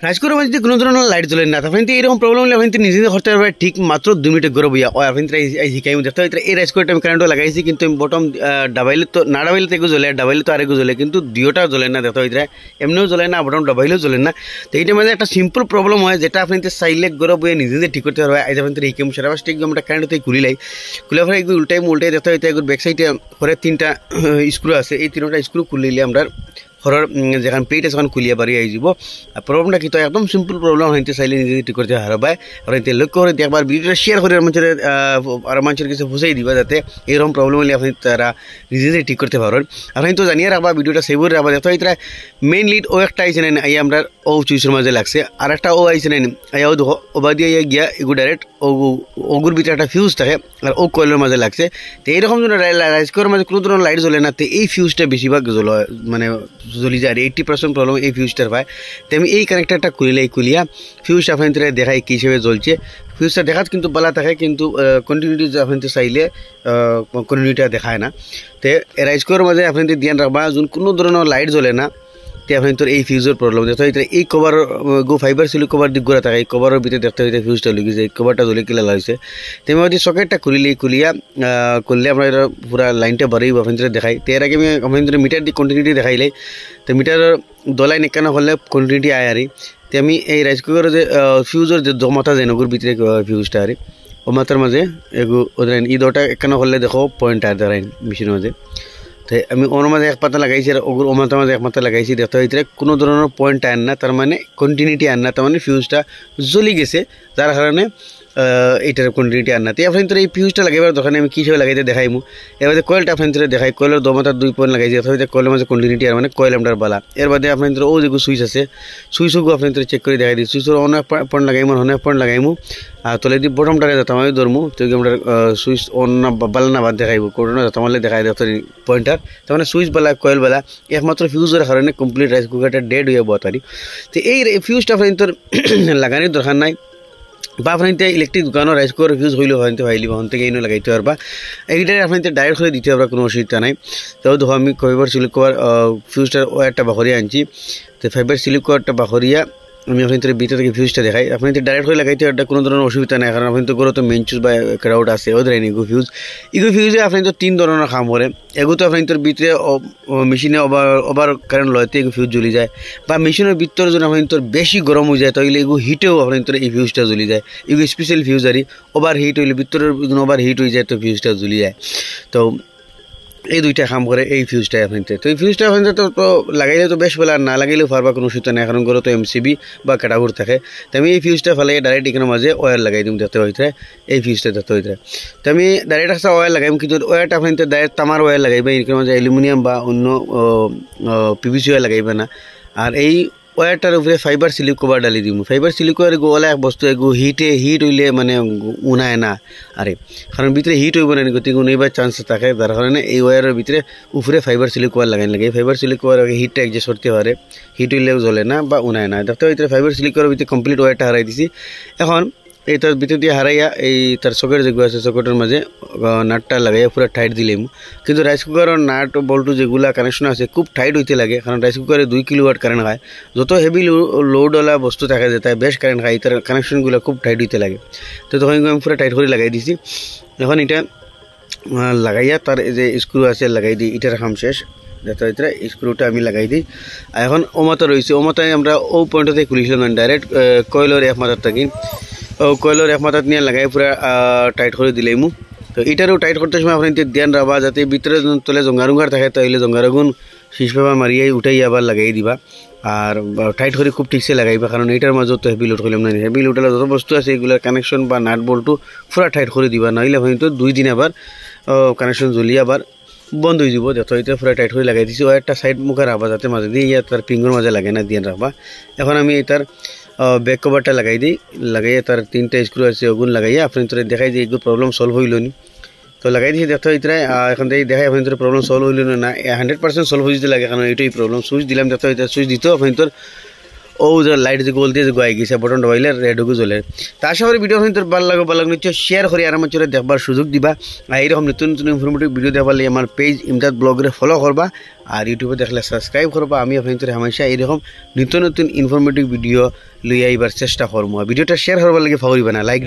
রাজকুমার মধ্যে কোনো ধরনের লাইট জ্বলে না তখন এরকম প্রবলেম হলে আপনি নিজে করতে পারবেন ঠিক মাত্র 2 মিনিট গরম হইয়া আপনি শিখাই দেখতে এই রাজকুমারটা আমি কারেন্টও লাগাইছি কিন্তু বটম ডাবাইলে তো না ডাবাইলে তো জ্বলে ডাবাইলে তো আরেকও জ্বলে কিন্তু দুইটা জ্বলে না দেখতে হইতে এমনিও জ্বলে না বটম ডাবাইলেও জ্বলে না তো এইটার মধ্যে একটা সিম্পল প্রবলেম হয় যেটা আপনি চাইলে গরম হয়ে নিজে ঠিক করতে পারবে আজ আপনি এই কেম সারা ঠিক আমরা কারেন্টতে খুলিলাই খুলে পরে এগুলো উল্টাই দেখতে হইতে এগুলো ব্যাক সাইডে পরে 3টা স্ক্রু আছে এই 3টা স্ক্রু খুলিলে আমরা ঘরের যেখানে প্লেট আছে সেখানে খুলিয়া বাড়ি আই যাব আর প্রবলেমটা কি তো একদম সিম্পল প্রবলেম হইতে চাইলে নিজে ঠিক করতে হারবাই আর এতে লক্ষ্য করে একবার ভিডিওটা শেয়ার করে মানুষের কাছে বুঝাই দিবা যাতে এরকম প্রবলেম হলে আপনি তারা নিজে ঠিক করতে পারেন আপনি তো জানিয়ে রাখবা ভিডিওটা সেভ করে রাখবা দেখো এটা মেইন লিড ও একটা আইসে নেন আই আমরা ও চুইসের মাঝে লাগছে আর একটা ও আইসে নেন আইয়াও দেখো ওবা দিয়ে গিয়া এগু ডাইরেক্ট ওগুর ভিতরে একটা ফিউজ থাকে আর ও কয়েলের মাঝে লাগছে তো এইরকম যেন রাইস করার মাঝে কোনো ধরনের লাইট জ্বলে না তো এই ফিউজটা বেশিরভাগ মানে জ্বলি যায় 80% প্রবলেম এই ফিউজটার হয় তো আমি এই কানেক্টারটা খুলিয়া ফিউজটা আপনাদের দেখাই কী হিসেবে জ্বলছে ফিউজটা দেখাত কিন্তু বলা থাকে কিন্তু কন্টিনিউটি আপনাদের চাইলে কন্টিনিউটিটা দেখায় না তো রাইস করার মাঝে আপনাদের ধ্যান রাখবা যোন কোনো ধরনের লাইট জ্বলে না তো আপনি তোর এই ফিউজের প্রবলেম দেখতে হইতে এই কভার গো ফাইবার সিলিক কভার দিক ঘোরা থাকে এই কভারের ভিতরে দেখতে হইতে ফিউজটা লেগে যায় কভারটা জ্বলে কিলা লাগছে তেমনি যদি সকেটটা খুলিয়া করলে আমরা পুরা লাইনটা বাড়াইব আপনাদের দেখাই তো এর আগে আমি আপনাদের মিটার দিয়ে কন্টিনিউটি দেখাইলাই তো মিটার দলাই নেকানো হলে কন্টিনিউটি আয় আরি তো আমি এই রাইস কুকারের যে ফিউজের যে জমাতা যায় নগুর ভিতরে ফিউজটা আরি ও মাথার মাঝে এগু ওদের ই দোটা একানো হলে দেখো পয়েন্ট আর দাঁড়াই মেশিনের মাঝে তো আমি ওর মাঝে এক পাতা লাগাইছি আর ওগুর ওমাতার মাঝে এক পাতা লাগাইছি দেখতে হইতে কোনো ধরনের পয়েন্ট আন না তার মানে কন্টিনিউটি আন না তার মানে ফিউজটা জ্বলি গেছে যার কারণে এইটার কন্টিনিউটি আন না তো আপনার এই ফিউজটা লাগাইবার দোকানে আমি কী হিসেবে লাগাইতে দেখাইমু এবার কয়েলটা আপনার দেখাই কয়েলের দমাতার 2 পয়েন্ট লাগাইছি দেখতে হইতে কয়েলের মাঝে কন্টিনিউটি আর মানে কয়েল আমটার বালা এর বাদে আপনার ও যেগুলো সুইচ আছে সুইচগুলো আপনার চেক করে দেখাই দিই সুইচের অনেক পয়েন্ট লাগাইমু অনেক পয়েন্ট লাগাইমু আর তলে দিয়ে বটমটারে যেতাম আমি ধরমু তো আমরা সুইচ অন না বালা না বাদ দেখাইব করোনা যেতাম দেখাই দেখতে পয়েন্টার তার মানে সুইচ বালা কয়েল বালা একমাত্র ফিউজের কারণে কমপ্লিট রাইস কুকারটা ডেড হয়ে বতারি তো এই ফিউজটা আপনার লাগানোর দরকার নাই বা আপনার ইলেকট্রিক দোকানও রাইস কুকার ফিউজ হইলেও হয়তো ভাইলি হন থেকে এনে লাগাইতে পারবা এইটাই আপনার ডাইরেক্ট করে দিতে পারবা কোনো অসুবিধা নাই তো দেখো আমি ফাইবার সিলিক কভার ফিউজটার ওয়ারটা বাহরিয়া আনছি তো ফাইবার সিলিক কভারটা বাহরিয়া আমি আপনাদের ভিতর থেকে ফিউজটা দেখাই আপনাদের ডাইরেক্ট করে লাগাইতে এটা কোনো ধরনের অসুবিধা নাই কারণ আপনাদের গরো তো মেন চুজ বা ক্রাউড আছে ওদের ইগো ফিউজে আপনাদের 3 ধরনের কাম করে এগো তো আপনাদের ভিতরে মেশিনে ওভার কারেন্ট লয়তে এগো ফিউজ জ্বলি যায় বা মেশিনের ভিতরে যদি আপনাদের বেশি গরম হয়ে যায় তাহলে এগো হিটেও আপনাদের এই ফিউজটা জ্বলি যায় এগো স্পেশাল ফিউজ আরি ওভার হিট হইলে ভিতরের ওভার হিট হয়ে যায় তো ফিউজটা জ্বলি যায় তো এই দুইটা কাম করে এই ফিউজটা আপনাদের তো এই ফিউজটা আপনাদের তো লাগাইলে তো বেশ বেলা না লাগাইলেও পারবা কোনো অসুবিধা নেই কারণ করে তো এমসিবি বা ক্যাটাগোর থাকে তো আমি এই ফিউজটা ফেলে ডাইরেক্ট এখানে মাঝে ওয়ার লাগাই দিম দেখতে হইতে এই ফিউজটা দেখতে হইতে তো আমি ডাইরেক্ট একটা ওয়ার লাগাইম কিন্তু ওয়ারটা আপনাদের ডাইরেক্ট তামার ওয়ার লাগাইবে এখানে মাঝে অ্যালুমিনিয়াম বা অন্য পিভিসি ওয়ার লাগাইবে না আর এই ওয়ারটার উপরে ফাইবার সিলিক কভার ডালি দিম ফাইবার সিলিক কভার গোলা এক বস্তু এগু হিট হইলে মানে উনায় না আরে কারণ ভিতরে হিট হইব না গতি উনাইবার চান্স থাকে যার কারণে এই ওয়ারের ভিতরে উপরে ফাইবার সিলিক কভার লাগাই লাগে ফাইবার সিলিক কভার হিটটা অ্যাডজাস্ট করতে পারে হিট হইলেও জ্বলে না বা উনায় না দেখতে ভিতরে ফাইবার সিলিক কভারের ভিতরে কমপ্লিট ওয়ারটা হারাই দিছি এখন এই তার ভিতর দিয়ে হারাইয়া এই তার সকেট যেগুলো আছে সকেটের মাঝে নাটটা লাগাইয়া পুরো টাইট দিলাম কিন্তু রাইস কুকারের নাট বল্টু যেগুলা কানেকশন আছে খুব টাইট হইতে লাগে কারণ রাইস কুকারে 2 কিলোওয়াট কারেন্ট খায় যত হেভি লোডওয়ালা বস্তু থাকে যে তাই বেশ কারেন্ট খায় তার কানেকশনগুলো খুব টাইট হইতে লাগে তো তখন আমি পুরো টাইট করে লাগাই দিছি এখন এটা লাগাইয়া তার যে স্ক্রু আছে লাগাই দিই এটার কাম শেষ যাতে স্ক্রুটা আমি লাগাই দিই আর এখন ওমাতা রয়েছে ওমাতায় আমরা ও পয়েন্টতে খুলিছিলাম ডাইরেক্ট কয়েলের এক মাথার থাকি কয়েলের এক মাথার নিয়ে লাগাই পুরো টাইট করে দিলাম তো এটারও টাইট করতে সময় আপনি ধ্যান রাখবা যাতে ভিতরে তলে জঙ্গারুঙ্গার থাকে তাহলে জঙ্গারগুন শীষ পেপার মারিয়াই উঠাই আবার লাগাই দিবা আর টাইট করে খুব ঠিকসে লাগাইবা কারণ এটার মাঝে তো হেভি লোড করলাম না হেভি লোডের যত বস্তু আছে এগুলোর কানেকশন বা নাট বল্টু পুরো টাইট করে দিবা নইলে হয়তো 2 দিন আবার কানেকশন জ্বলিয়ে আবার বন্ধ হয়ে যাব যত হইতে পুরো টাইট করে লাগাই দিছি ও একটা সাইড মুখে রাখবা যাতে মাঝে দিয়ে তার ফিঙ্গর মাঝে লাগে না দিয়ে রাখবা এখন আমি এটার ব্যাক কভারটা লাগাই দিই লাগাইয়া তার 3টা স্ক্রু আছে ওগুন লাগাইয়া আপনি তোরে দেখাই যে এগুলো প্রবলেম সলভ হইল নি তো লাগাই দিয়েছি দেখতে হইতে এখন থেকে দেখাই আপনি তোর প্রবলেম সলভ হইল না 100% সলভ হয়ে যেতে লাগে কারণ এটাই প্রবলেম সুইচ দিলাম দেখতে হইতে সুইচ দিতেও আপনি তোর ও যে লাইট যে গোল দিয়ে যে গায়ে গেছে বটন দবাইলে রেডও জ্বলে। তা আশা করি ভিডিও তোর ভালো লাগবে নিশ্চয় শেয়ার করে আর আমার দেখবার সুযোগ দিবা। আর এইরকম নতুন নতুন ইনফরমেটিভ ভিডিও দেখবার আমার পেজ ইমদাদ ব্লগরে ফলো করবা আর ইউটিউবে দেখলে সাবস্ক্রাইব করবা। আমি আপনাদের হামেশা এইরকম নতুন নতুন ইনফরমেটিভ ভিডিও লই আইবার চেষ্টা করবো। ভিডিওটা শেয়ার করবার লাগে ফাউরিবা না, লাইক